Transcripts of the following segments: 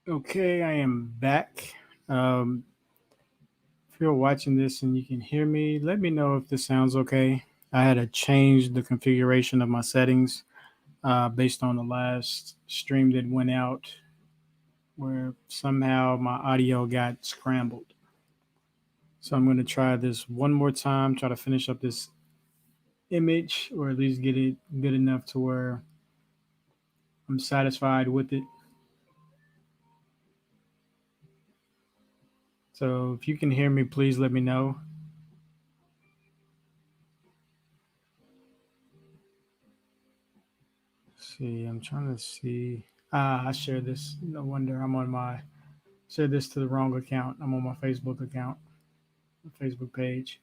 Okay, I am back. Um, if you're watching this and you can hear me, let me know if this sounds okay. I had to change the configuration of my settings based on the last stream that went out, where somehow my audio got scrambled. So I'm going to try this one more time, try to finish up this image, or at least get it good enough to where I'm satisfied with it. So if you can hear me, please let me know. See, I'm trying to see. I shared this. No wonder I'm on my shared this to the wrong account. I'm on my Facebook account, my Facebook page.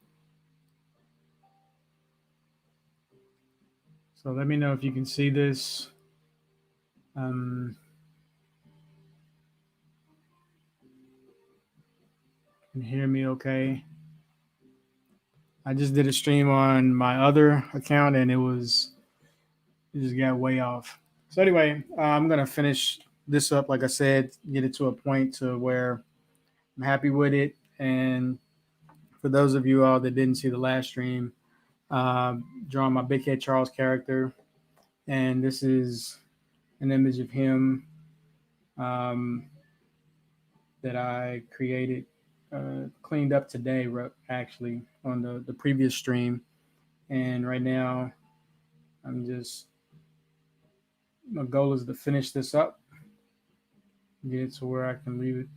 So let me know if you can see this. Um, can hear me okay? I just did a stream on my other account and it just got way off. So anyway, I'm gonna finish this up. Like I said, get it to a point to where I'm happy with it. And for those of you all that didn't see the last stream, drawing my Big Head Charles character, and this is an image of him um, that I created, cleaned up today, actually, on the previous stream. And right now, I'm just, my goal is to finish this up, get it to where I can leave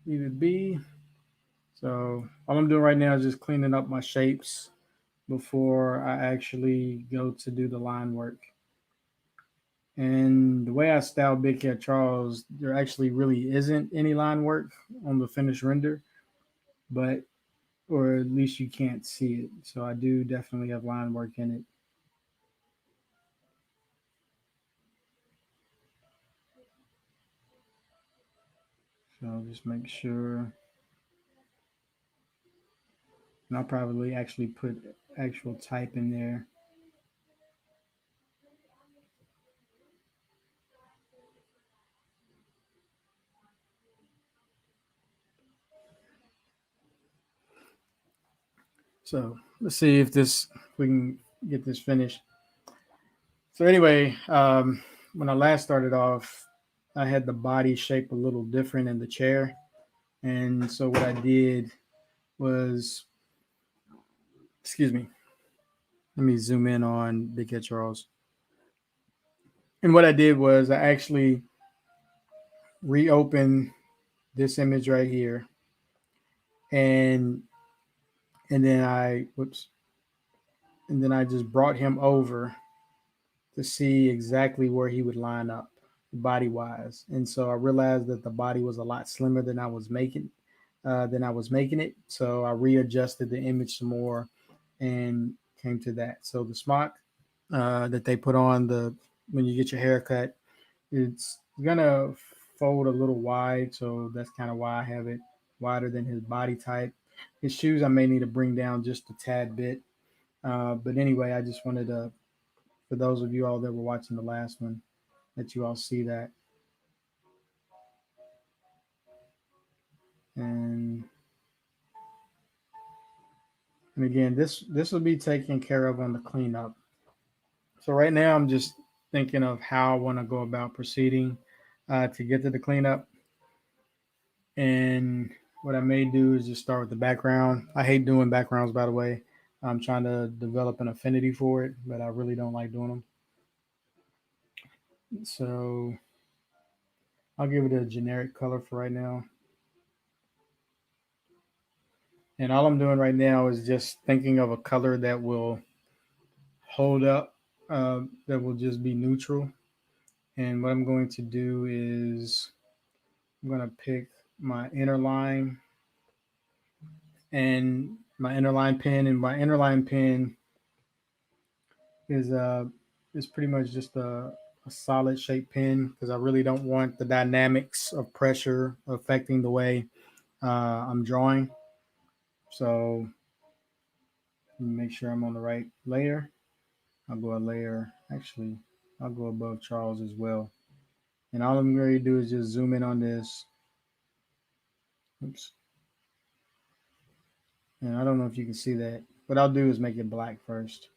it be. So all I'm doing right now is just cleaning up my shapes before I actually go to do the line work. And the way I style Big Cat Charles, there actually really isn't any line work on the finished render, but or at least you can't see it. So I do definitely have line work in it. So I'll just make sure, and I'll probably actually put actual type in there. So let's see if we can get this finished. So anyway, when I last started off, I had the body shape a little different in the chair, and so what I did was, excuse me, let me zoom in on Big Cat Charles. And what I did was I actually reopened this image right here, and and then and then I just brought him over to see exactly where he would line up body wise. And so I realized that the body was a lot slimmer than I was making it. So I readjusted the image some more and came to that. So the smock that they put on the when you get your hair cut, it's gonna fold a little wide. So that's kind of why I have it wider than his body type. His shoes I may need to bring down just a tad bit. But anyway, I just wanted to, for those of you all that were watching the last one, that you all see that. And and again, this will be taken care of on the cleanup. So right now, I'm just thinking of how I want to go about proceeding to get to the cleanup. And what I may do is just start with the background. I hate doing backgrounds, by the way. I'm trying to develop an affinity for it, but I really don't like doing them. So I'll give it a generic color for right now. And all I'm doing right now is just thinking of a color that will hold up, that will just be neutral. And what I'm going to do is I'm going to pick my inner line and my inner line pen. And my inner line pen is pretty much just a solid shape pen because I really don't want the dynamics of pressure affecting the way I'm drawing. So make sure I'm on the right layer. I'll go a layer. Actually, I'll go above Charles as well. And all I'm going to do is just zoom in on this. Oops. And I don't know if you can see that. What I'll do is make it black first.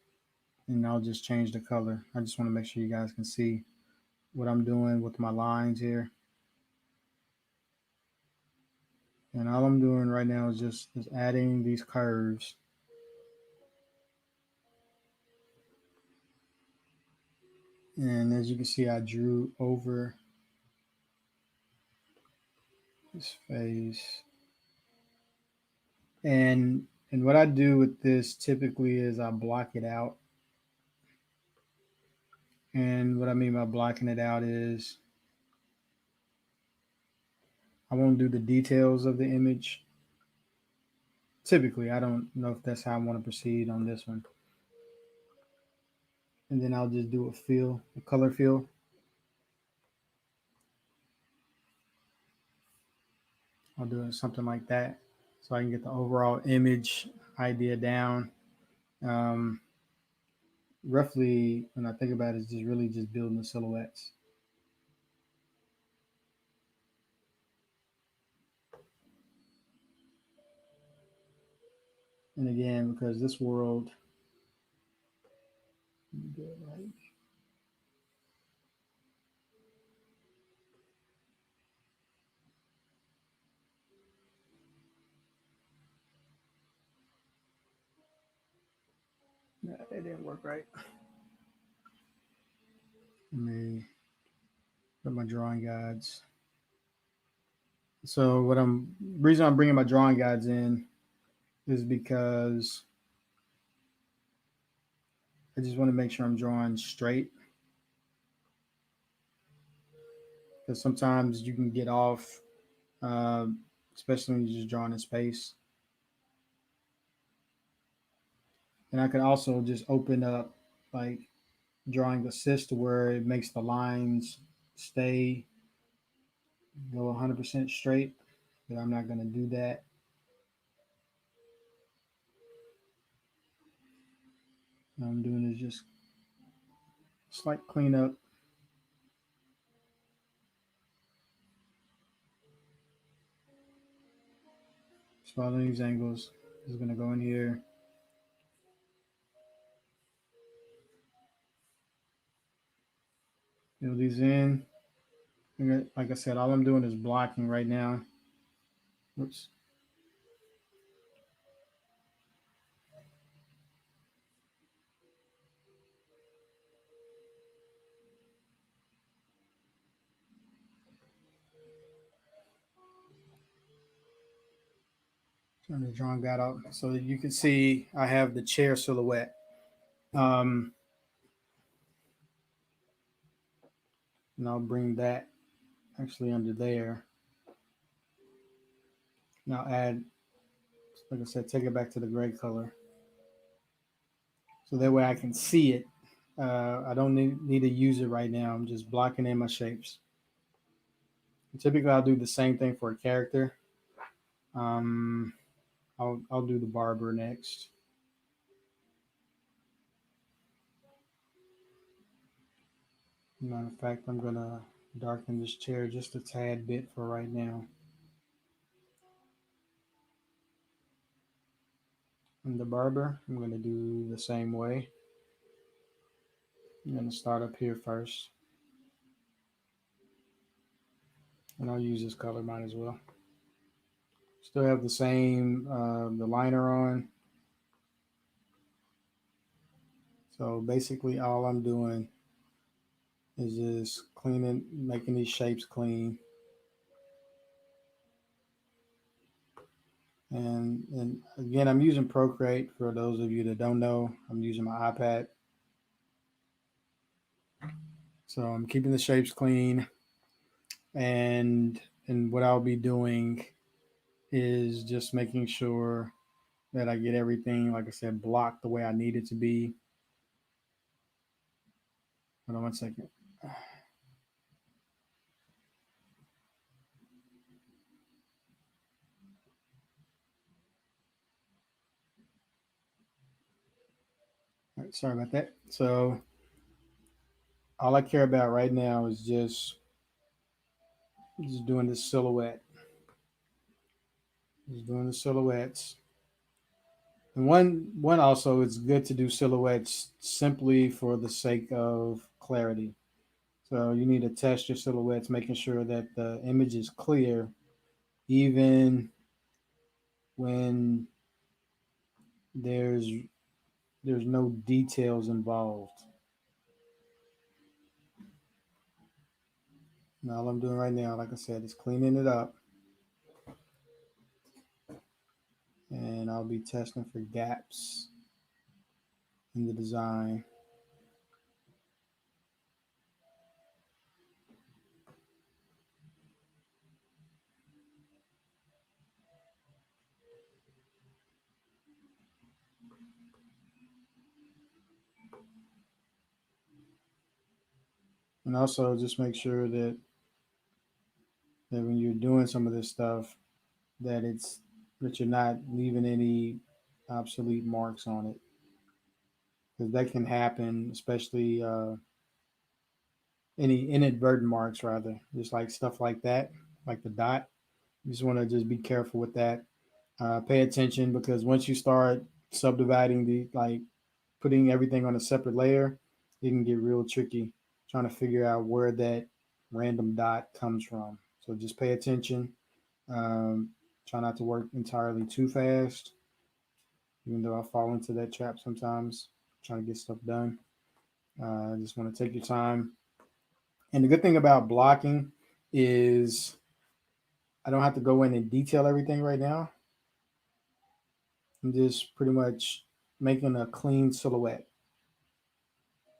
And I'll just change the color. I just want to make sure you guys can see what I'm doing with my lines here. And all I'm doing right now is just adding these curves. And as you can see, I drew over his face. And what I do with this typically is I block it out. And what I mean by blocking it out is I won't do the details of the image. Typically, I don't know if that's how I want to proceed on this one. And then I'll just do a color fill. I'll do something like that so I can get the overall image idea down. Um, Roughly, when I think about it, it's just really just building the silhouettes. And again, because this world, do it right. No, it didn't work right. Let me put my drawing guides. So reason I'm bringing my drawing guides in is because I just want to make sure I'm drawing straight. Because sometimes you can get off, uh, especially when you're just drawing in space. And I could also just open up like drawing assist where it makes the lines stay go 100% straight, but I'm not going to do that. What I'm doing is just slight cleanup. Following these angles. This is going to go in here. Fill these in. Like I said, all I'm doing is blocking right now. Oops. Turn the drawing guide out so that you can see I have the chair silhouette. Um, and I'll bring that actually under there. Now add, like I said, take it back to the gray color. So that way I can see it. I don't need to use it right now. I'm just blocking in my shapes. And typically, I'll do the same thing for a character. Um, I'll do the barber next. Matter of fact, I'm gonna darken this chair just a tad bit for right now. And the barber, I'm gonna do the same way. I'm gonna start up here first, and I'll use this color, might as well. Still have the same the liner on. So basically, all I'm doing is just cleaning, making these shapes clean. And again, I'm using Procreate for those of you that don't know. I'm using my iPad. So I'm keeping the shapes clean. And what I'll be doing is just making sure that I get everything, like I said, blocked the way I need it to be. Hold on one second. All right, sorry about that. So all I care about right now is just Just doing the silhouette. Just doing the silhouettes. And one also, it's good to do silhouettes simply for the sake of clarity. So you need to test your silhouettes, making sure that the image is clear, even when there's there's no details involved. And all I'm doing right now, like I said, is cleaning it up, and I'll be testing for gaps in the design. And also just make sure that when you're doing some of this stuff, that you're not leaving any obsolete marks on it, because that can happen, especially any inadvertent marks, rather, just like stuff like that, like the dot. You just want to just be careful with that. Pay attention, because once you start subdividing the like putting everything on a separate layer, it can get real tricky trying to figure out where that random dot comes from. So just pay attention. Um, Try not to work entirely too fast, even though I fall into that trap sometimes, trying to get stuff done. Just want to take your time. And the good thing about blocking is I don't have to go in and detail everything right now. I'm just pretty much making a clean silhouette.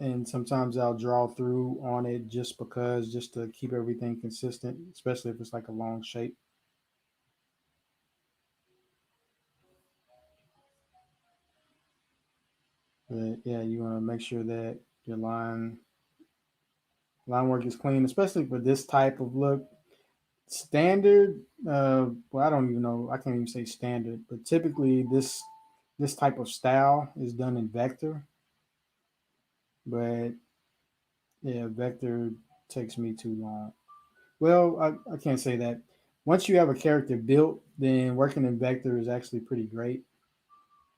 And sometimes I'll draw through on it just to keep everything consistent, especially if it's like a long shape. But yeah, you want to make sure that your line work is clean, especially for this type of look. Standard, well, I don't even know. I can't even say standard, but typically this type of style is done in vector. But yeah, vector takes me too long. Well, I can't say that. Once you have a character built, then working in vector is actually pretty great,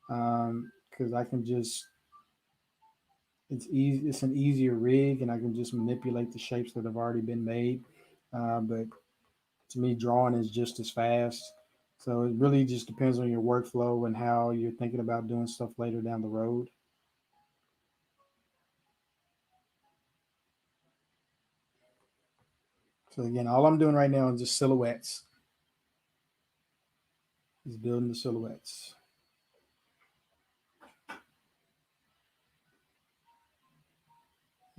because I can just it's easy. It's an easier rig, and I can just manipulate the shapes that have already been made. But to me, drawing is just as fast. So it really just depends on your workflow and how you're thinking about doing stuff later down the road. So again, all I'm doing right now is just silhouettes. Is building the silhouettes.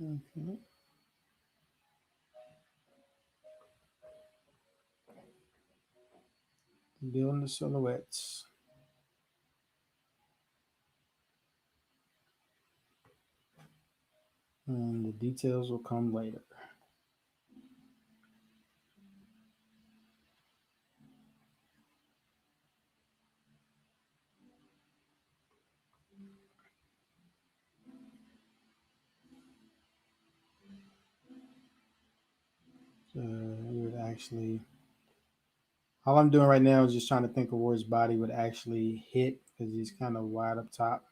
Okay. Building the silhouettes. And the details will come later. So it would actually, all I'm doing right now is just trying to think of where his body would actually hit, because he's kind of wide up top.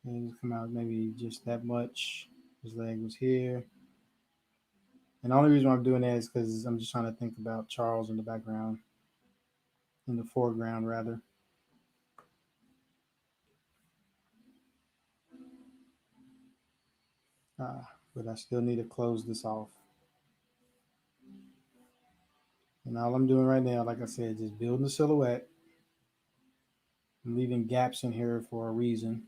And just come out maybe just that much. His leg was here. And the only reason why I'm doing that is because I'm just trying to think about Charles in the background, in the foreground, rather. But I still need to close this off. And all I'm doing right now, like I said, just building the silhouette. I'm leaving gaps in here for a reason.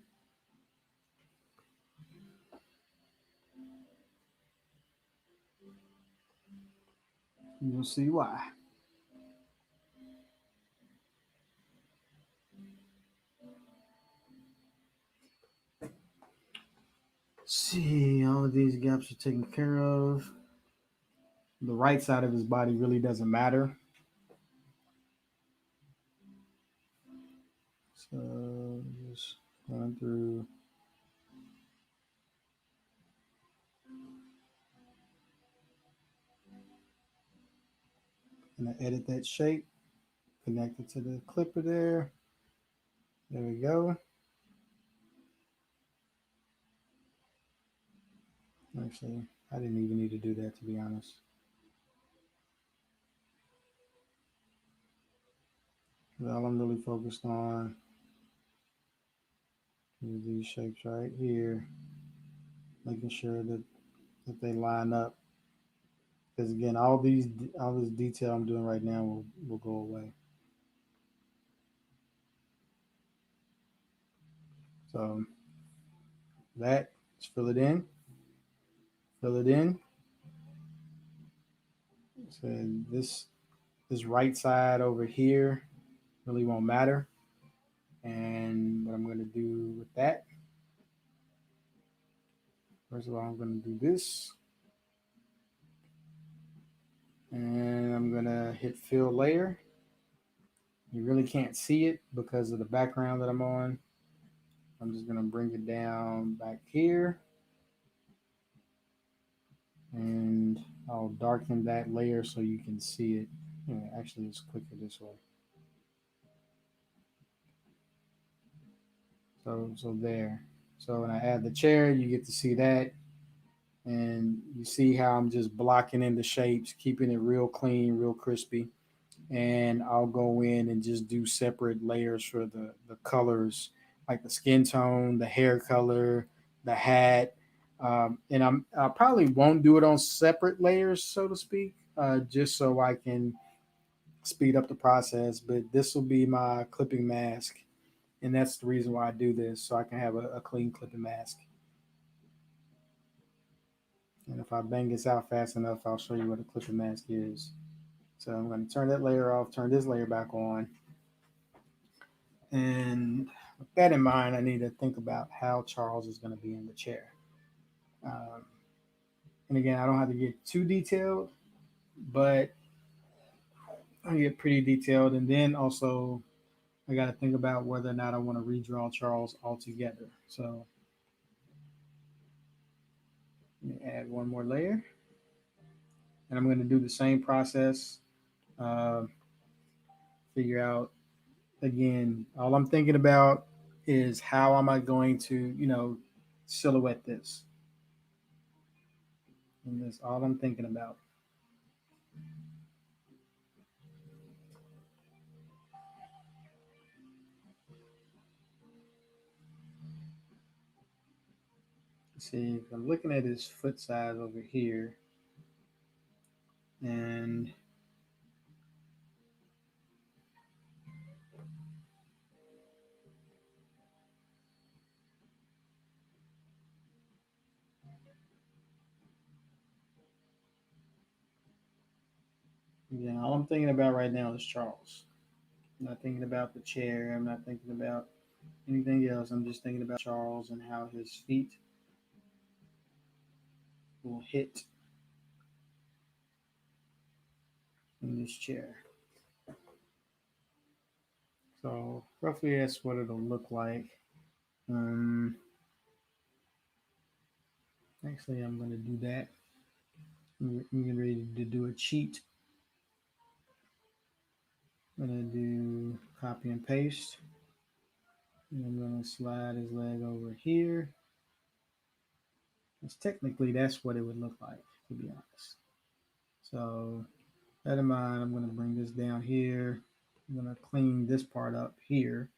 You'll see why. See, all of these gaps are taken care of. The right side of his body really doesn't matter. So just going through. I'm gonna edit that shape, connect it to the clipper there. There we go. Actually, I didn't even need to do that, to be honest. All I'm really focused on is these shapes right here, making sure that they line up. Because again, all this detail I'm doing right now will go away. So that, just fill it in, fill it in. So this right side over here really won't matter. And what I'm going to do with that, first of all, I'm going to do this. And I'm going to hit fill layer. You really can't see it because of the background that I'm on. I'm just going to bring it down back here. And I'll darken that layer so you can see it. Yeah, actually, it's quicker this way. So there. So when I add the chair, you get to see that. And you see how I'm just blocking in the shapes, keeping it real clean, real crispy. And I'll go in and just do separate layers for the colors, like the skin tone, the hair color, the hat. And I probably won't do it on separate layers, so to speak, just so I can speed up the process. But this will be my clipping mask, and that's the reason why I do this, so I can have a clean clipping mask. And if I bang this out fast enough, I'll show you what a clipping mask is. So I'm going to turn that layer off, turn this layer back on. And with that in mind, I need to think about how Charles is going to be in the chair. Um, and again, I don't have to get too detailed, but I get pretty detailed. And then also, I got to think about whether or not I want to redraw Charles altogether. So let me add one more layer. And I'm going to do the same process. Uh, Figure out, again, all I'm thinking about is how am I going to, silhouette this. And that's all I'm thinking about. See, if I'm looking at his foot size over here, and again, all I'm thinking about right now is Charles. I'm not thinking about the chair. I'm not thinking about anything else. I'm just thinking about Charles and how his feet will hit in this chair. So roughly that's what it'll look like. Um, Actually, I'm going to do that. I'm getting ready to do a cheat. I'm going to do copy and paste. And I'm going to slide his leg over here. Because technically, that's what it would look like, to be honest. So, that in mind, I'm going to bring this down here. I'm going to clean this part up here.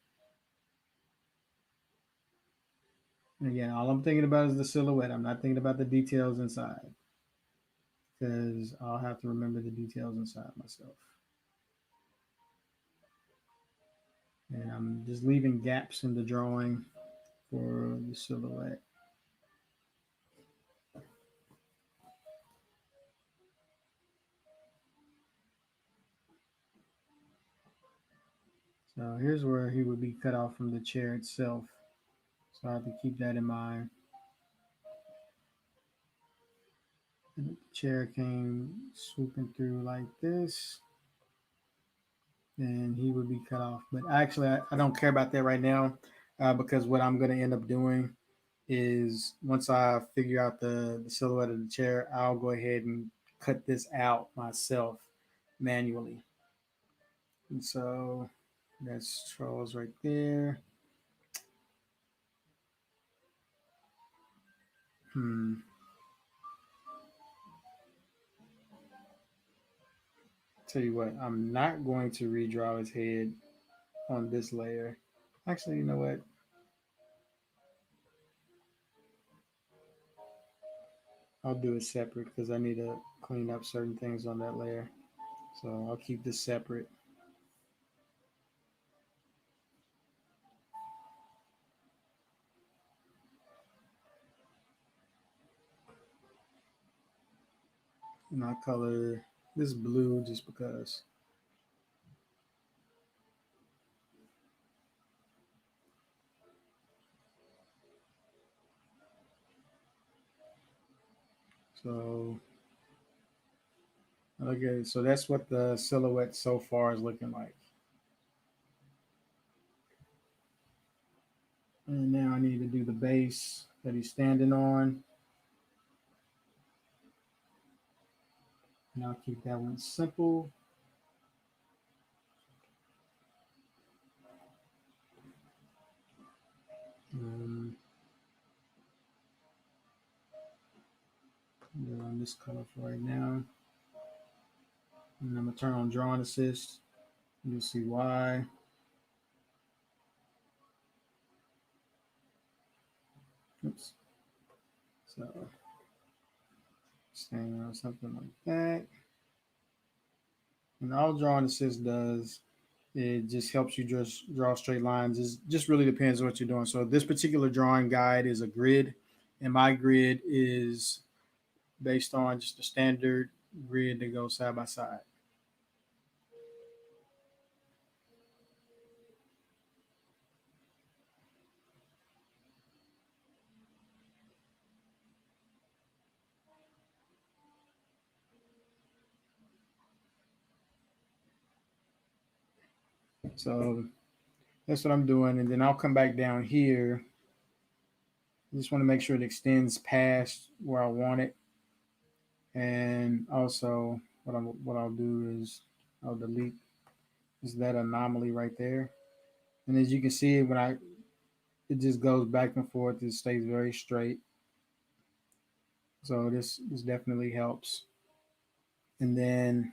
And again, all I'm thinking about is the silhouette. I'm not thinking about the details inside, because I'll have to remember the details inside myself. And I'm just leaving gaps in the drawing for the silhouette. So here's where he would be cut off from the chair itself. So I have to keep that in mind. And the chair came swooping through like this, and he would be cut off. But actually, I don't care about that right now, because what I'm going to end up doing is once I figure out the silhouette of the chair, I'll go ahead and cut this out myself manually. And so that's Charles right there. Hmm. Tell you what, I'm not going to redraw his head on this layer. Actually, you know what? I'll do it separate because I need to clean up certain things on that layer. So I'll keep this separate. And I'll color this blue just because. So okay, so that's what the silhouette so far is looking like. And now I need to do the base that he's standing on. And I'll keep that one simple. Um, on this color for right now. And I'm gonna turn on drawing assist. You'll see why. Oops. So staying on something like that. And all drawing assist does, it just helps you just draw straight lines. It just really depends on what you're doing. So this particular drawing guide is a grid, and my grid is based on just a standard grid that goes side by side. So that's what I'm doing. And then I'll come back down here. I just want to make sure it extends past where I want it. And also what I'll do is I'll delete is that anomaly right there. And as you can see, when I it just goes back and forth, it stays very straight. So this definitely helps. And then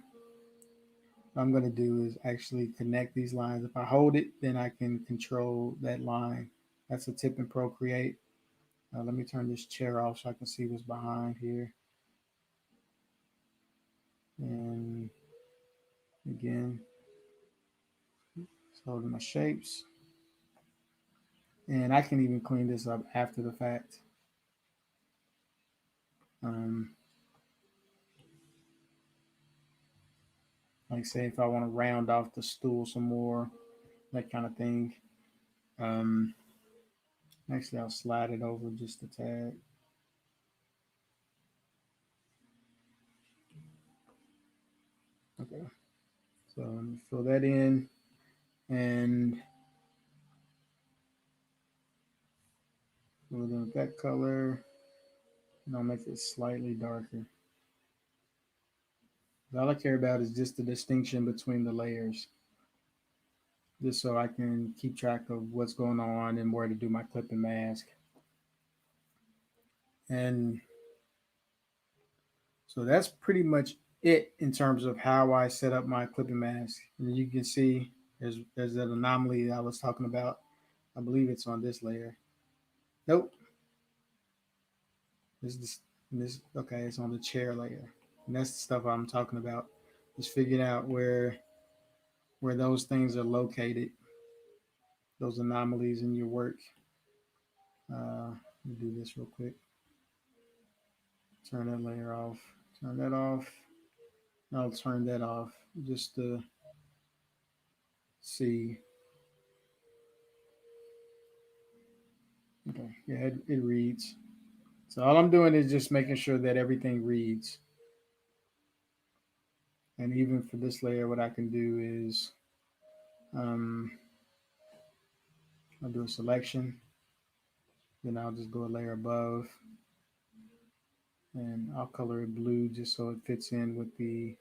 what I'm going to do is actually connect these lines. If I hold it, then I can control that line. That's a tip in Procreate. Let me turn this chair off so I can see what's behind here. And again, just holding my shapes. And I can even clean this up after the fact. Um, like say if I want to round off the stool some more, that kind of thing. Um, Actually, I'll slide it over just a tad. Okay, so let me fill that in, and fill it in with that color, and I'll make it slightly darker. All I care about is just the distinction between the layers, just so I can keep track of what's going on and where to do my clip and mask. And so that's pretty much it in terms of how I set up my clip and mask. And you can see there's that anomaly I was talking about. I believe it's on this layer. Nope. This okay, it's on the chair layer. And that's the stuff I'm talking about. Just figuring out where those things are located, those anomalies in your work. Let me do this real quick. Turn that layer off. Turn that off. I'll turn that off just to see. Okay, yeah, it reads. So all I'm doing is just making sure that everything reads. And even for this layer, what I can do is um, I'll do a selection. Then I'll just go a layer above, and I'll color it blue just so it fits in with the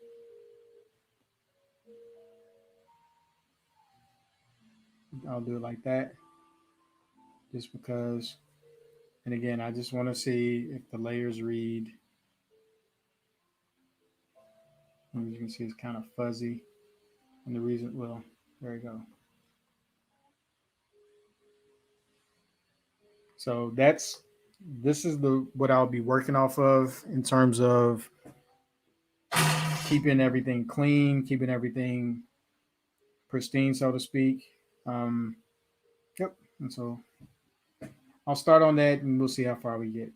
I'll do it like that just because. And again, I just want to see if the layers read. As you can see, it's kind of fuzzy. And the reason, well, there you go. So this is the what I'll be working off of in terms of keeping everything clean, keeping everything pristine, so to speak. Um, yep. And so I'll start on that, and we'll see how far we get.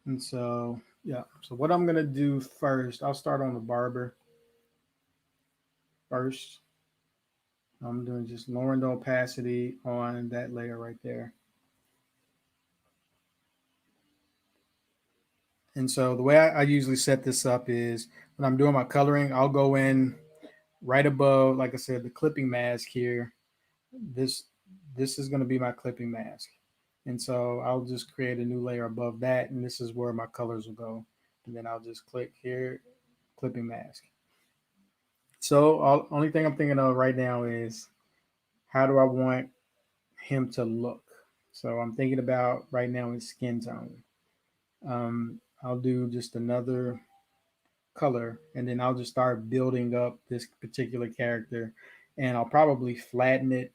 And so yeah. So what I'm gonna do first, I'll start on the barber first. I'm doing just lowering the opacity on that layer right there. And so the way I usually set this up is when I'm doing my coloring, I'll go in right above, like I said, the clipping mask here. This this is going to be my clipping mask. And so I'll just create a new layer above that, and this is where my colors will go. And then I'll just click here, clipping mask. So only thing I'm thinking of right now is how do I want him to look? So I'm thinking about right now his skin tone. I'll do just another color, and then I'll just start building up this particular character, and I'll probably flatten it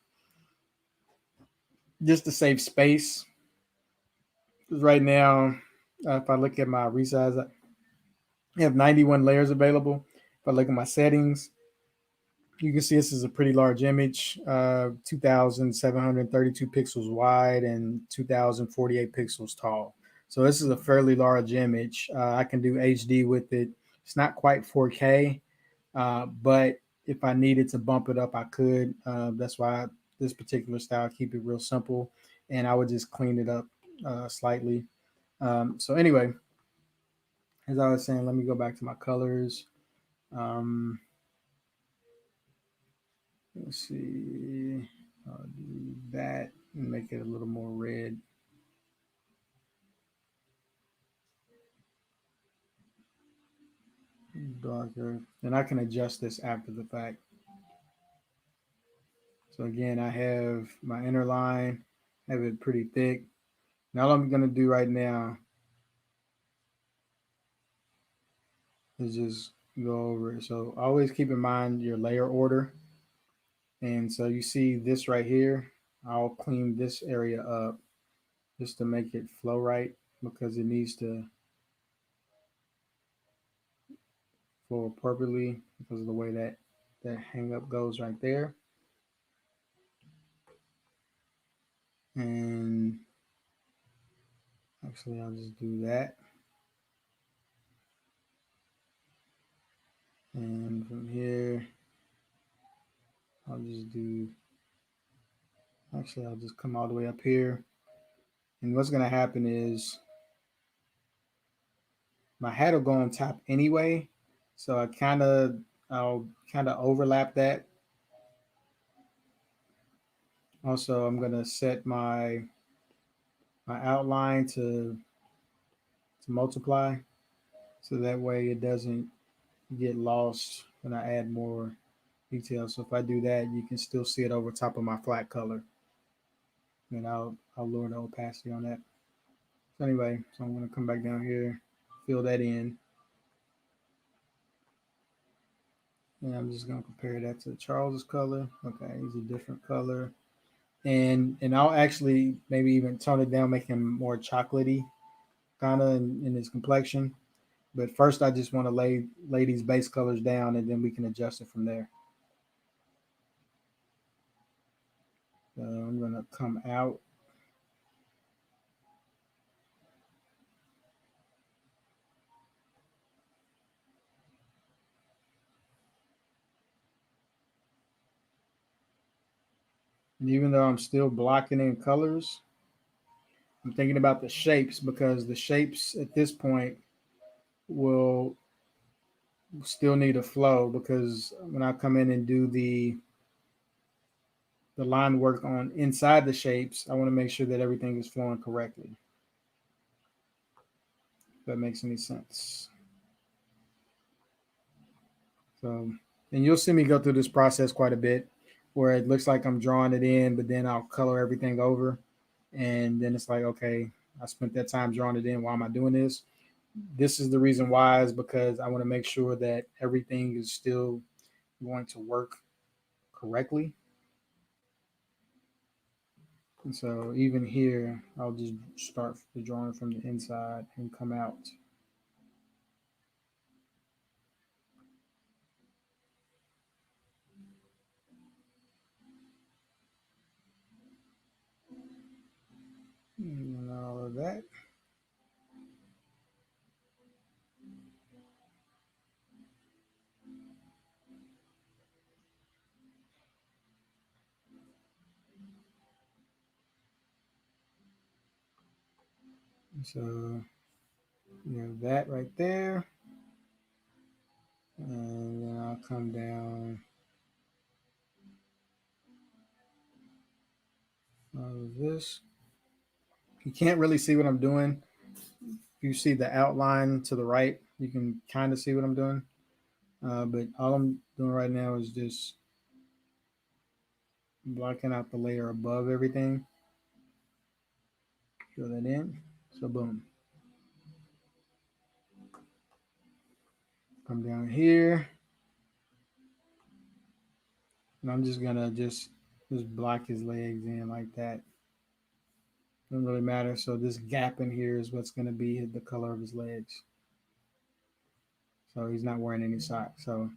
just to save space. Because right now, if I look at my resize, I have 91 layers available. If I look at my settings, you can see this is a pretty large image, 2,732 pixels wide and 2,048 pixels tall. So this is a fairly large image. I can do HD with it. It's not quite 4K, but if I needed to bump it up, I could. That's why this particular style, keep it real simple, and I would just clean it up slightly. So anyway, as I was saying, let me go back to my colors. Um, let's see. I'll do that and make it a little more red. Darker. And I can adjust this after the fact. So again, I have my inner line, have it pretty thick. Now all I'm gonna do right now is just go over it. So always keep in mind your layer order. And so you see this right here, I'll clean this area up just to make it flow right because it needs to flow appropriately because of the way that hang up goes right there. And actually, I'll just do that. And from here, I'll just do, actually, I'll just come all the way up here. And what's going to happen is my hat will go on top anyway. So I'll kind of overlap that. Also, I'm going to set my outline to multiply. So that way it doesn't get lost when I add more details. So if I do that, you can still see it over top of my flat color. And I'll lower the opacity on that. So anyway, so I'm gonna come back down here, fill that in, and I'm just gonna compare that to Charles's color. Okay, he's a different color, and I'll actually maybe even tone it down, make him more chocolatey, kind of in his complexion. But first, I just want to lay these base colors down, and then we can adjust it from there. So I'm gonna come out. And even though I'm still blocking in colors, I'm thinking about the shapes because the shapes at this point will still need a flow because when I come in and do the the line work on inside the shapes, I want to make sure that everything is flowing correctly. If that makes any sense. So, and you'll see me go through this process quite a bit where it looks like I'm drawing it in, but then I'll color everything over. And then it's like, okay, I spent that time drawing it in. Why am I doing this? This is the reason why, is because I want to make sure that everything is still going to work correctly. And so even here, I'll just start the drawing from the inside and come out. And all of that. So you have that right there. And then I'll come down all of this. You can't really see what I'm doing. If you see the outline to the right, you can kind of see what I'm doing. But all I'm doing right now is just blocking out the layer above everything. Fill that in. So boom. Come down here. And I'm just gonna just block his legs in like that. Doesn't really matter. So this gap in here is what's gonna be the color of his legs. So he's not wearing any socks. So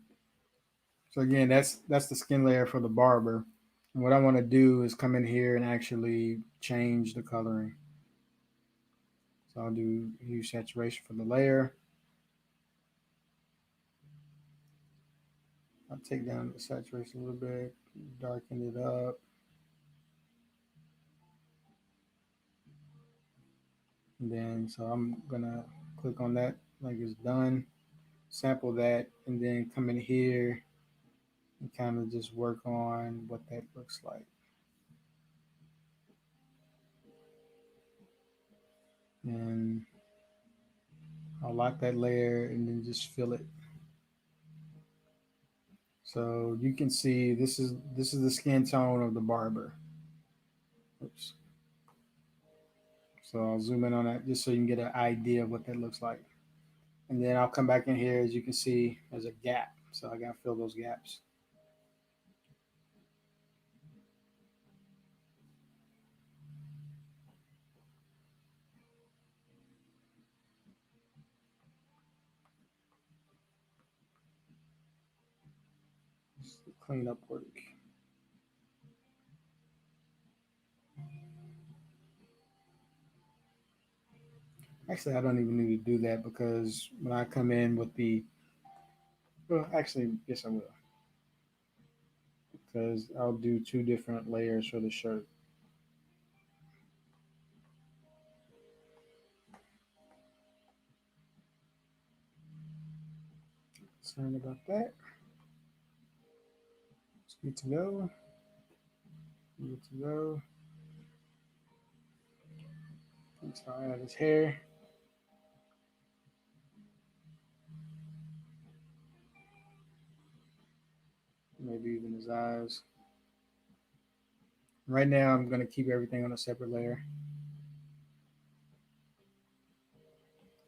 again, that's the skin layer for the barber. And what I want to do is come in here and actually change the coloring. So I'll do hue saturation for the layer. I'll take down the saturation a little bit, darken it up. And then, so I'm gonna click on that like it's done, sample that, and then come in here and kind of just work on what that looks like. And I'll lock that layer and then just fill it. So you can see this is the skin tone of the barber. Oops. So I'll zoom in on that just so you can get an idea of what that looks like. And then I'll come back in here. As you can see, there's a gap. So I gotta fill those gaps. Just clean up work. Actually, I don't even need to do that because when I come in with the, well, actually, yes, I will. Because I'll do two different layers for the shirt. Sorry about that. It's good to go. Good to go. So I add his hair. Maybe even his eyes. Right now, I'm going to keep everything on a separate layer.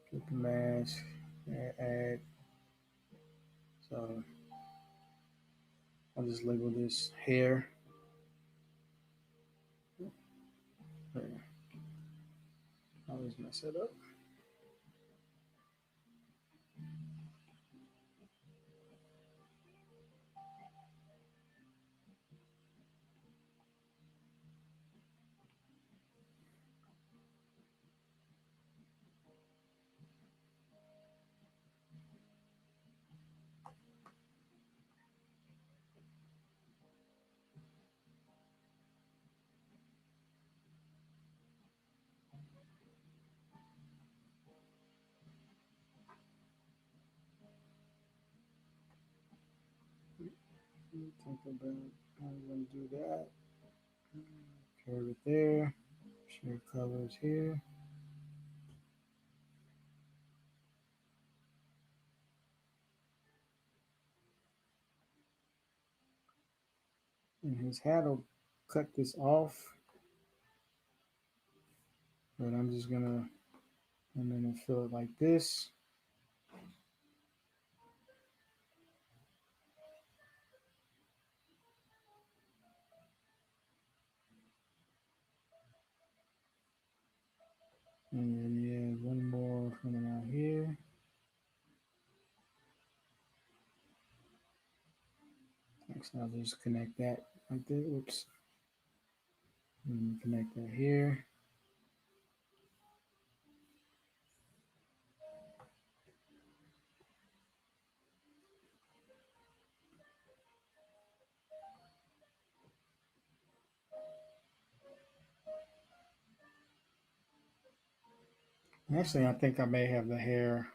Click the mask, add. So I'll just label this hair. There. Always mess it up. Think about how I'm going to do that. Curve it there. Share colors here. And his hat will cut this off. But I'm just gonna, I'm gonna fill it like this. And then yeah, one more coming out here. Actually, I'll just connect that like that. Whoops. And connect that here. Actually, I think I may have the hair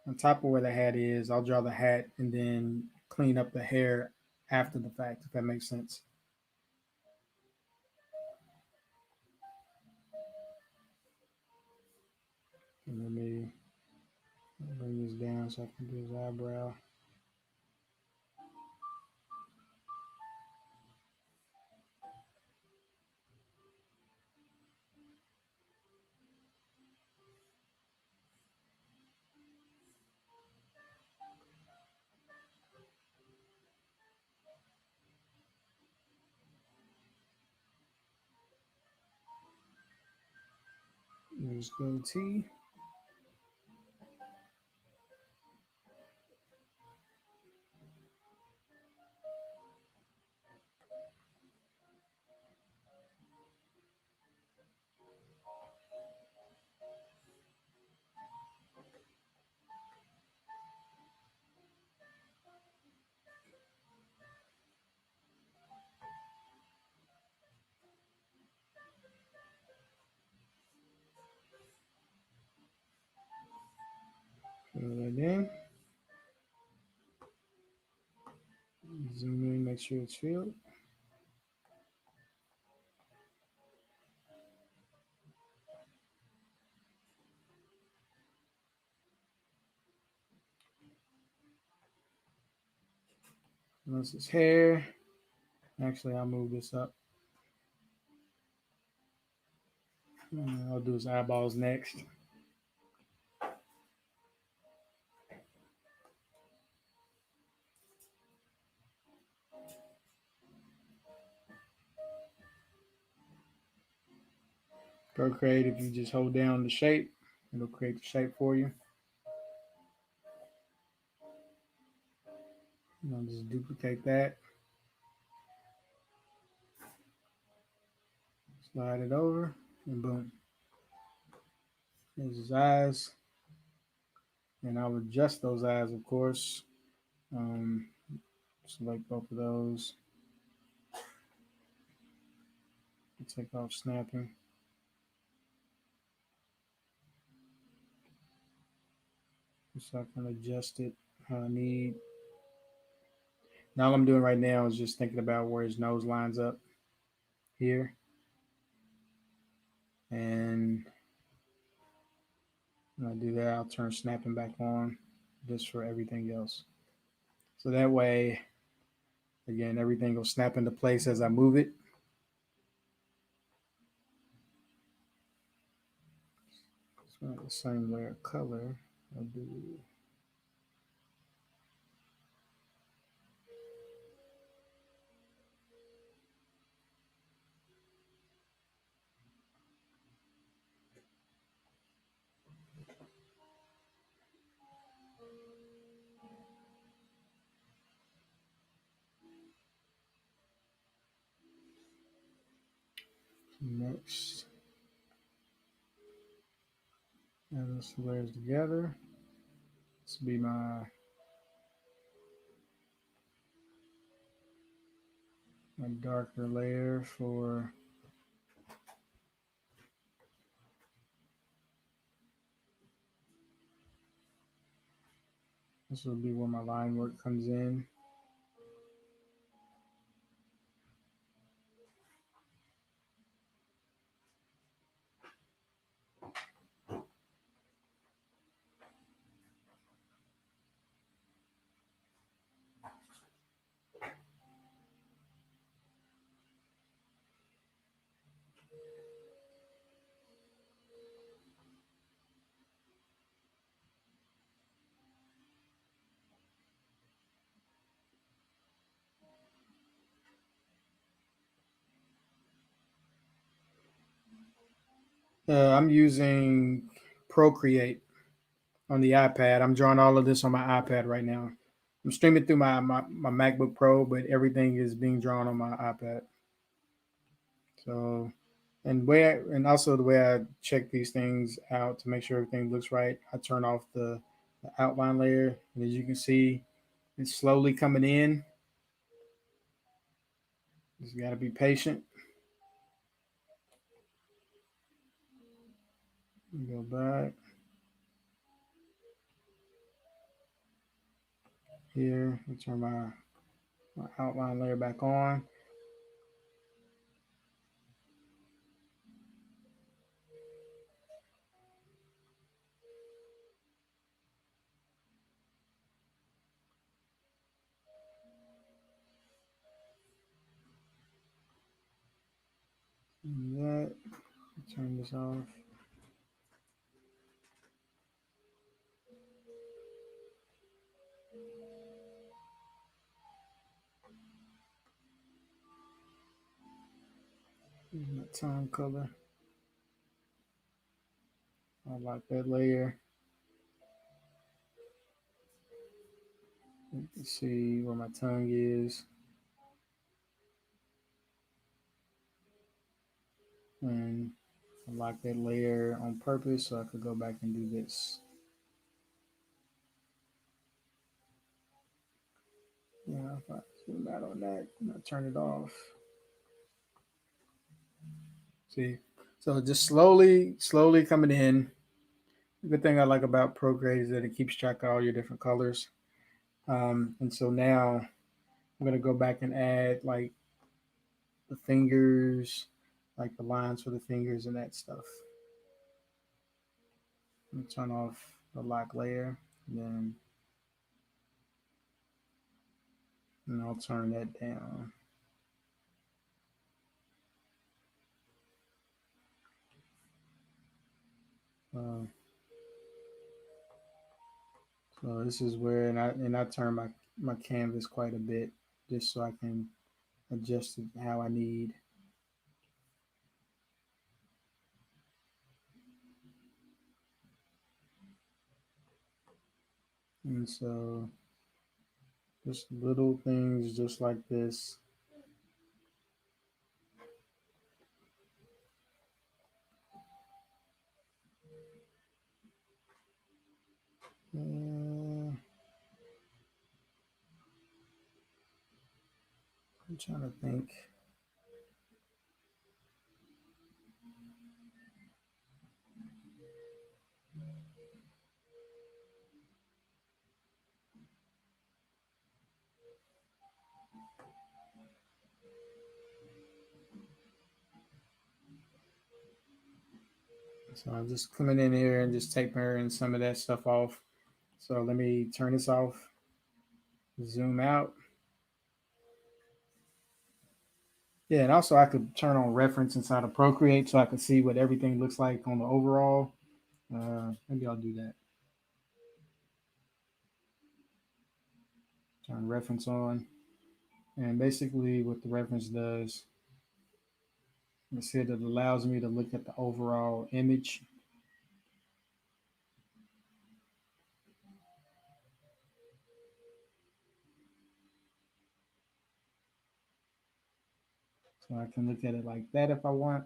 on top of where the hat is. I'll draw the hat and then clean up the hair after the fact, if that makes sense. And let me bring this down so I can do his eyebrow. There's goatee. Fill that in. Zoom in, make sure it's filled. Once his hair. Actually, I'll move this up. I'll do his eyeballs next. Procreate, if you just hold down the shape, it'll create the shape for you. And I'll just duplicate that. Slide it over, and boom. There's his eyes. And I'll adjust those eyes, of course. Select both of those. Take off snapping. So I can adjust it how I need. Now all I'm doing right now is just thinking about where his nose lines up here. And when I do that, I'll turn snapping back on just for everything else. So that way, again, everything will snap into place as I move it. It's not the same layer of color. I'll do next. And those layers together. This will be my darker layer for this will be where my line work comes in. I'm using Procreate on the iPad. I'm drawing all of this on my iPad right now. I'm streaming through my MacBook Pro, but everything is being drawn on my iPad. So, and also the way I check these things out to make sure everything looks right, I turn off the outline layer, and as you can see, it's slowly coming in. Just got to be patient. Go back here and turn my outline layer back on. That. Turn this off. Here's my time color. I like that layer. You can see where my tongue is. And I lock that layer on purpose so I could go back and do this. Yeah, if I zoom out on that and I turn it off. See? So just slowly coming in. The good thing I like about Procreate is that it keeps track of all your different colors. And so now I'm gonna go back and add like the fingers, like the lines for the fingers and that stuff. Turn off the lock layer, and I'll turn that down. Uh, so this is where, and I turn my canvas quite a bit just so I can adjust it how I need. And so just little things just like this. I'm trying to think. So I'm just coming in here and just tapering some of that stuff off. So let me turn this off, zoom out. Yeah, and also I could turn on reference inside of Procreate so I could see what everything looks like on the overall. Maybe I'll do that. Turn reference on. And basically what the reference does, it said it allows me to look at the overall image. So I can look at it like that if I want.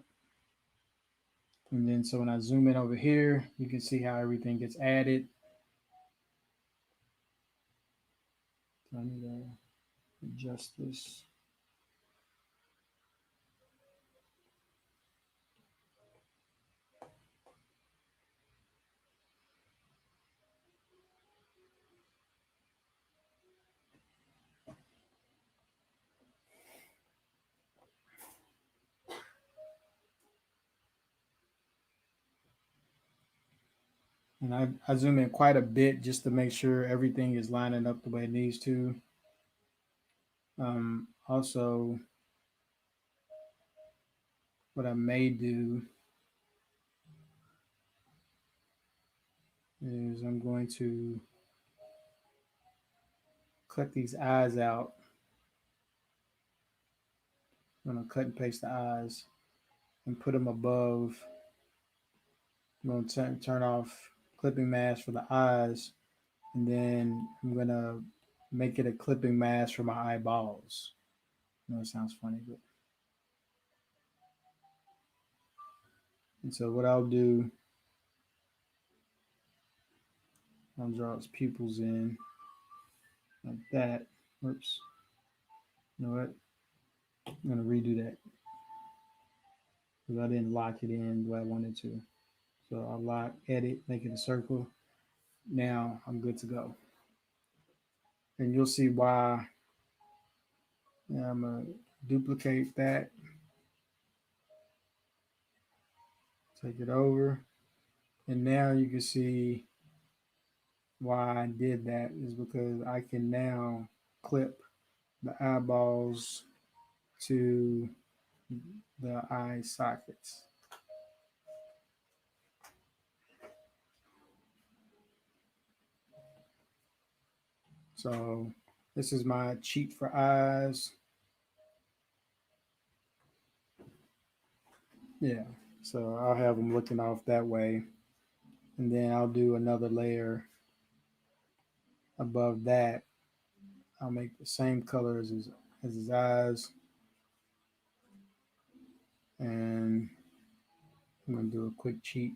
And then so when I zoom in over here, you can see how everything gets added. So I need to adjust this. And I zoom in quite a bit just to make sure everything is lining up the way it needs to. Also, what I may do is I'm going to cut these eyes out. I'm going to cut and paste the eyes and put them above I'm going to turn off clipping mask for the eyes, and then I'm going to make it a clipping mask for my eyeballs. I know it sounds funny, but and so what I'll do, I'll draw his pupils in like that. Oops. You know what? I'm going to redo that because I didn't lock it in the way I wanted to. So I'll lock, edit, make it a circle. Now I'm good to go. And you'll see why. Now I'm going to duplicate that, take it over. And now you can see why I did that is because I can now clip the eyeballs to the eye sockets. So this is my cheat for eyes. Yeah. So I'll have them looking off that way. And then I'll do another layer above that. I'll make the same color as his eyes. And I'm going to do a quick cheat.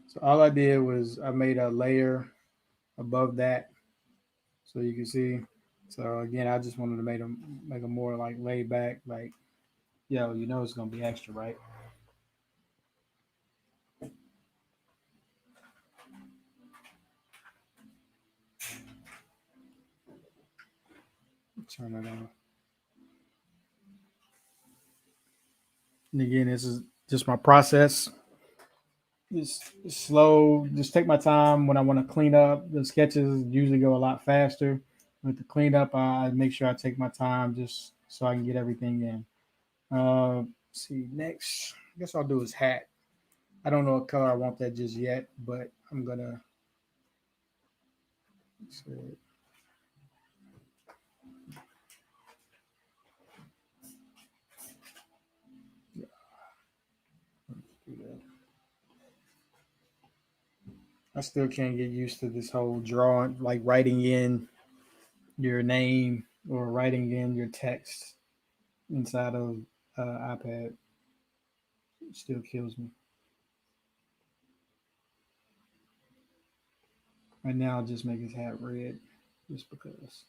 So all I did was I made a layer above that so you can see. So again, I just wanted to make them more like laid back, like yo, you know it's gonna be extra, right? Turn it on. And again, this is just my process. Just slow. Just take my time when I want to clean up. The sketches usually go a lot faster. With the cleanup, I make sure I take my time just so I can get everything in. See, next, I guess I'll do his hat. I don't know what color I want that just yet, but I'm gonna. See, yeah, do that. I still can't get used to this whole drawing, like writing in your name or writing in your text inside of iPad. It still kills me. Right now, I'll just make his hat red, just because.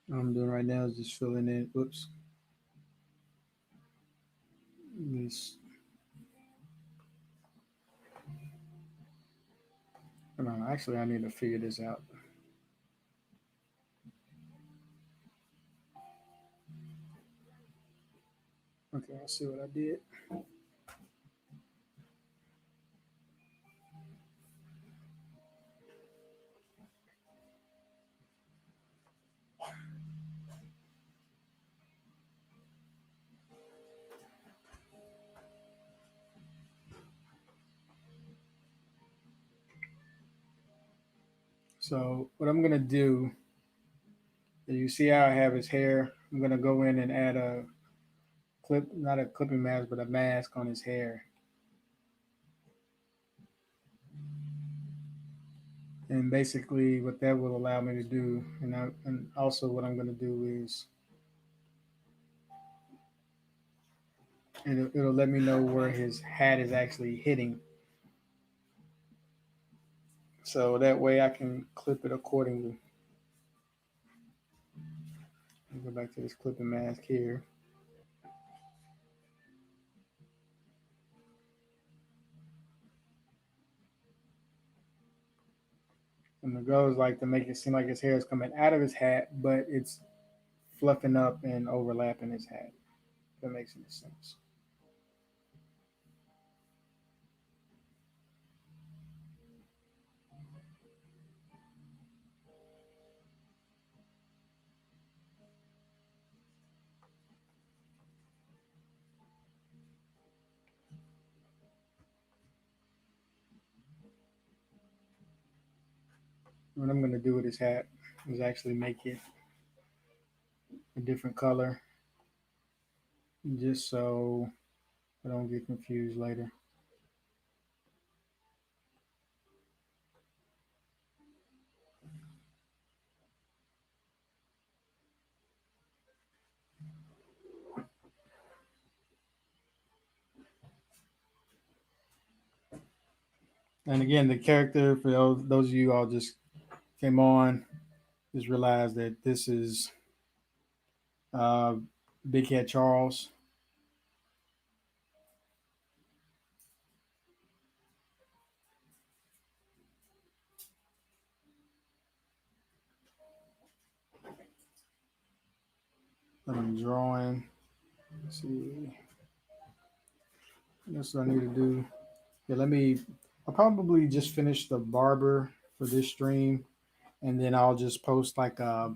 What I'm doing right now is just filling in. Oops. This. No, actually, I need to figure this out. Okay, I see what I did. So what I'm gonna do You see how I have his hair? I'm gonna go in and add a clip, not a clipping mask, but a mask on his hair. And basically, what that will allow me to do, and also what I'm gonna do is it'll let me know where his hat is actually hitting, so that way I can clip it accordingly. I'll go back to this clipping mask here. And the goal is like to make it seem like his hair is coming out of his hat, but it's fluffing up and overlapping his hat. If that makes any sense. What I'm going to do with his hat is actually make it a different color, just so I don't get confused later. And again, the character for those of you all just came on, just realize that this is uh, Big Cat Charles. That I'm drawing. Let's see. That's what I need to do. Yeah, let me. I'll probably just finish the barber for this stream, and then I'll just post like a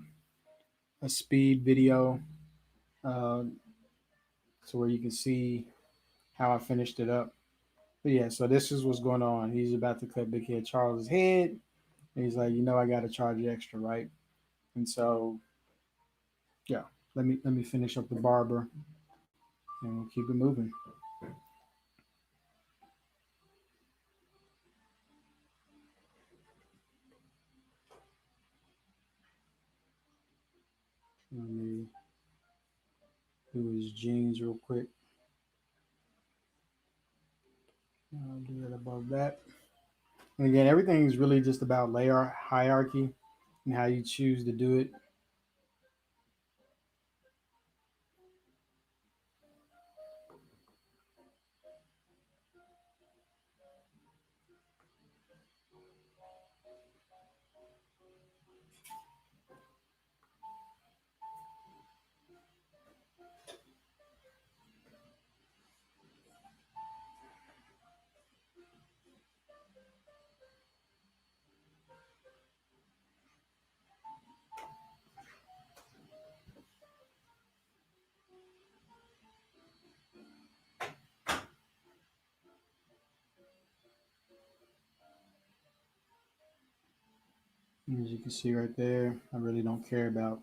speed video, uh, so where you can see how I finished it up. But yeah, so this is what's going on. He's about to cut Big Head Charles's head, and he's like, I got to charge you extra, right? And so yeah, let me finish up the barber, and we'll keep it moving. Let me do his jeans real quick. I'll do it above that. And again, everything is really just about layer hierarchy and how you choose to do it. And as you can see right there, I really don't care about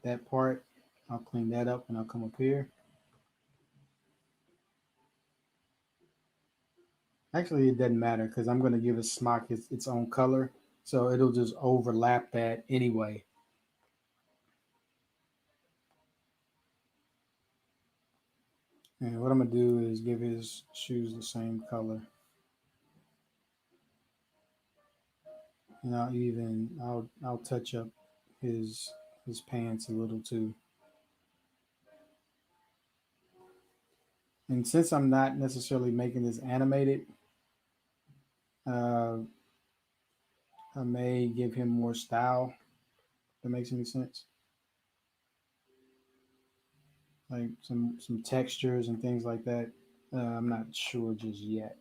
that part. I'll clean that up and I'll come up here. Actually, it doesn't matter because I'm going to give a smock its own color. So it'll just overlap that anyway. And what I'm going to do is give his shoes the same color. And I'll touch up his pants a little too. And since I'm not necessarily making this animated, uh, I may give him more style. If that makes any sense. Like some textures and things like that. I'm not sure just yet.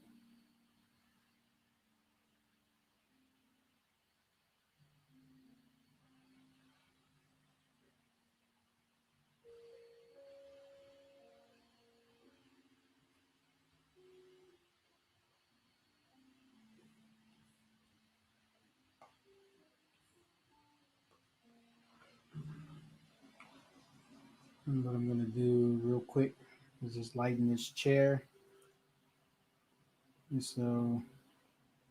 And what I'm going to do real quick is just lighten this chair, and so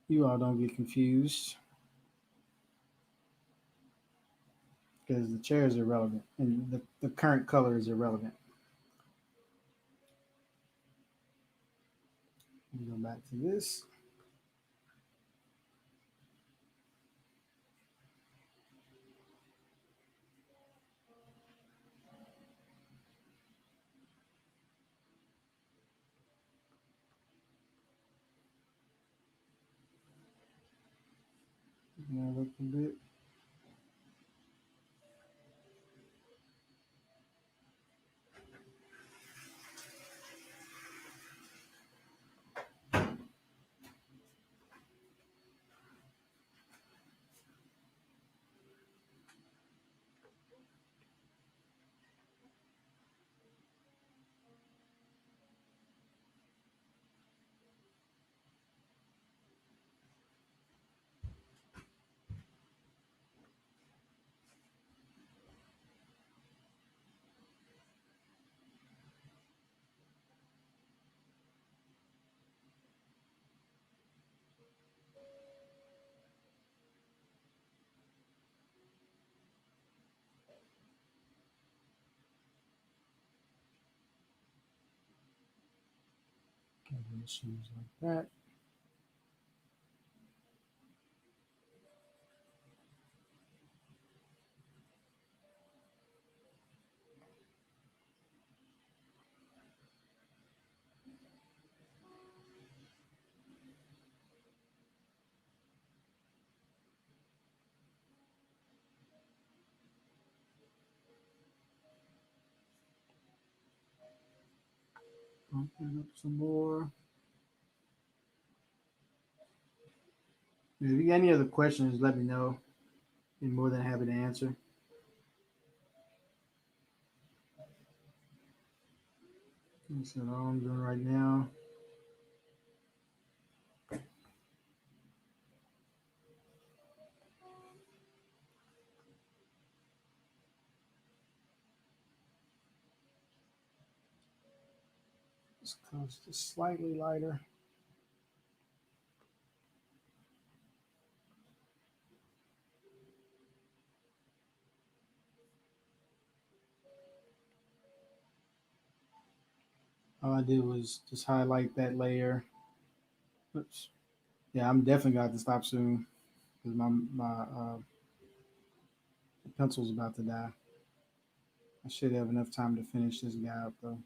you all don't get confused, because the chair is irrelevant and the current color is irrelevant. Go back to this. Look a bit. Shoes like that. Open up some more. If you got any other questions, let me know. Be more than happy to answer. That's all I'm doing right now. This comes just slightly lighter. All I did was just highlight that layer. Oops. Yeah, I'm definitely got to stop soon because my pencil's about to die. I should have enough time to finish this guy up though.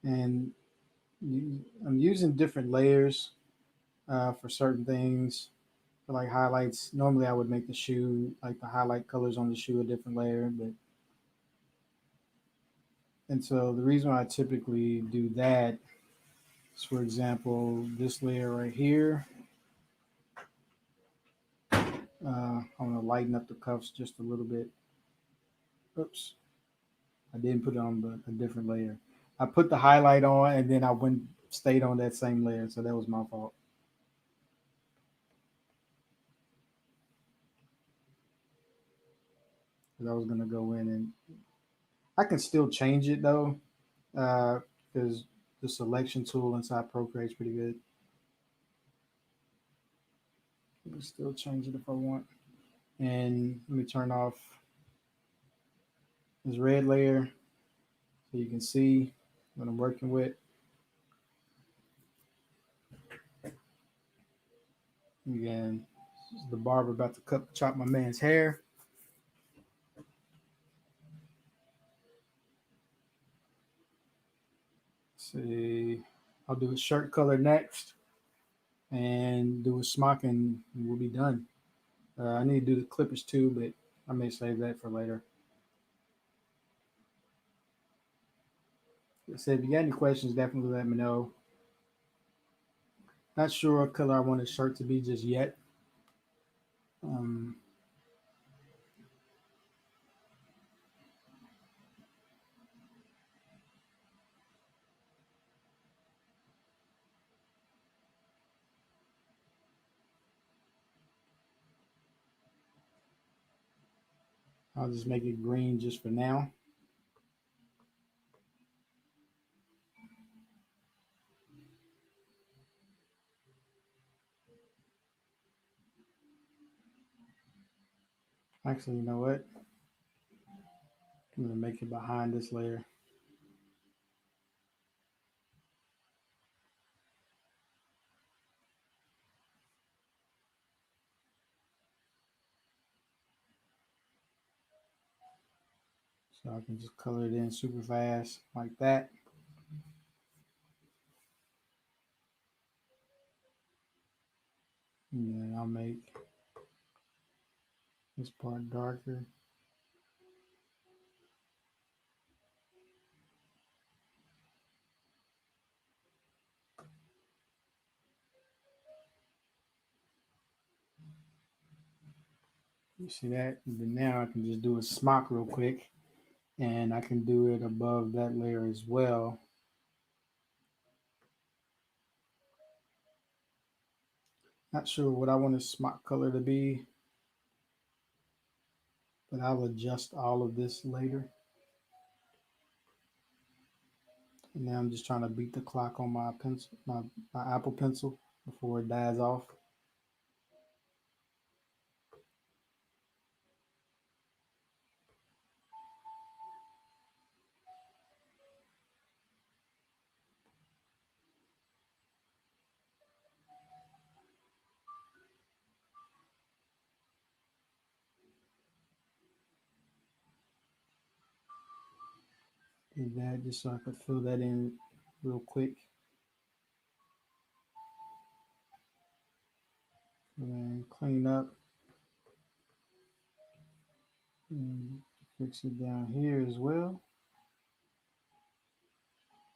And I'm using different layers for certain things. For like highlights, normally I would make the shoe, like the highlight colors on the shoe, a different layer. But and so the reason why I typically do that is, for example, this layer right here. I'm gonna lighten up the cuffs just a little bit. Oops, I didn't put it on a different layer. I put the highlight on and then I went stayed on that same layer, so that was my fault. Because I was gonna go in and I can still change it though, because the selection tool inside Procreate is pretty good. I can still change it if I want. And let me turn off this red layer so you can see what I'm working with. Again, this is the barber about to chop my man's hair. Let's see, I'll do a shirt color next and do a smock and we'll be done. I need to do the clippers too, but I may save that for later. Like I said, if you got any questions, definitely let me know. Not sure what color I want the shirt to be just yet. Um, I'll just make it green just for now. Actually, you know what? I'm gonna make it behind this layer. So I can just color it in super fast like that. And then I'll make this part darker. You see that? And then now I can just do a smock real quick, and I can do it above that layer as well. Not sure what I want the smock color to be, but I'll adjust all of this later. And now I'm just trying to beat the clock on my pencil, my Apple Pencil before it dies off. Did that just so I could fill that in real quick. And clean up. And fix it down here as well.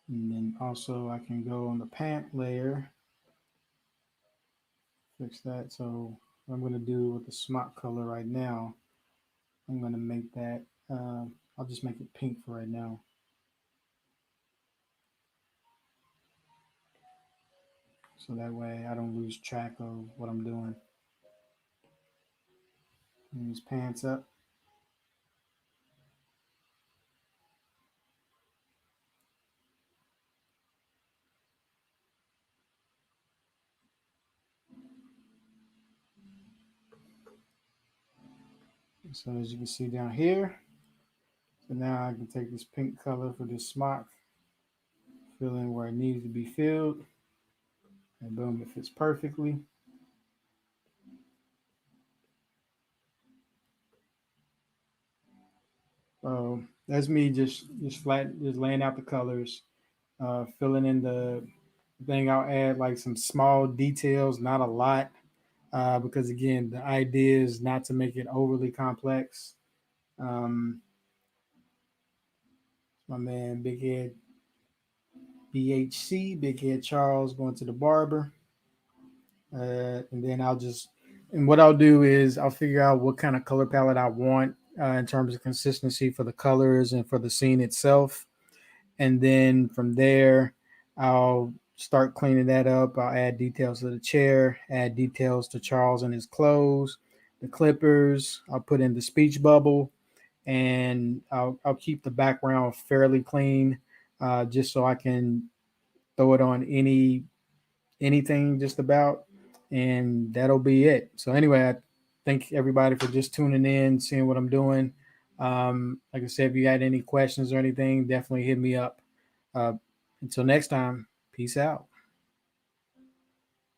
And then also I can go on the pant layer, fix that. So what I'm going to do with the smock color right now, I'm going to make that, I'll just make it pink for right now. So that way I don't lose track of what I'm doing. And these pants up. So as you can see down here, so now I can take this pink color for this smock, fill in where it needs to be filled, and boom, it fits perfectly. So that's me just laying out the colors, filling in the thing. I'll add like some small details, not a lot, because again, the idea is not to make it overly complex. Um, my man, Big Head BHC, Big Head Charles, going to the barber, and then and what I'll do is I'll figure out what kind of color palette I want in terms of consistency for the colors and for the scene itself. And then from there, I'll start cleaning that up. I'll add details to the chair, add details to Charles and his clothes, the clippers. I'll put in the speech bubble, and I'll keep the background fairly clean, just so I can throw it on anything just about, and that'll be it. So anyway, I thank everybody for just tuning in, seeing what I'm doing. Like I said, if you had any questions or anything, definitely hit me up. Uh, until next time, peace out.